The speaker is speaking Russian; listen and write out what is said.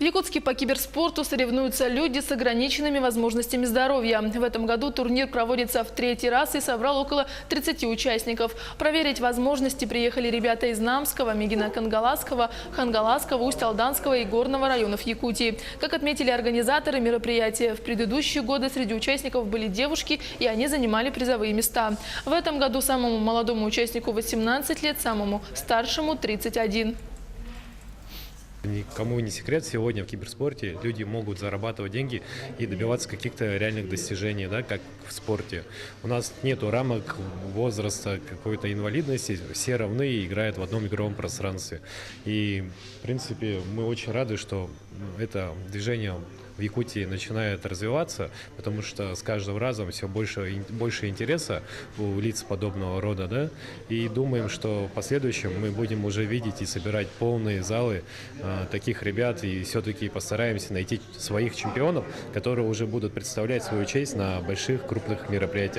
В Якутске по киберспорту соревнуются люди с ограниченными возможностями здоровья. В этом году турнир проводится в третий раз и собрал около 30 участников. Проверить возможности приехали ребята из Намского, Мегино-Кангаласского, Хангаласского, Усть-Алданского и Горного районов Якутии. Как отметили организаторы мероприятия, в предыдущие годы среди участников были девушки, и они занимали призовые места. В этом году самому молодому участнику 18 лет, самому старшему 31. Никому не секрет, сегодня в киберспорте люди могут зарабатывать деньги и добиваться каких-то реальных достижений, да, как в спорте. У нас нету рамок возраста, какой-то инвалидности, все равны и играют в одном игровом пространстве. И, в принципе, мы очень рады, что это движение в Якутии начинает развиваться, потому что с каждым разом все больше интереса у лиц подобного рода, да, и думаем, что в последующем мы будем уже видеть и собирать полные залы таких ребят, и все-таки постараемся найти своих чемпионов, которые уже будут представлять свою честь на больших крупных мероприятиях.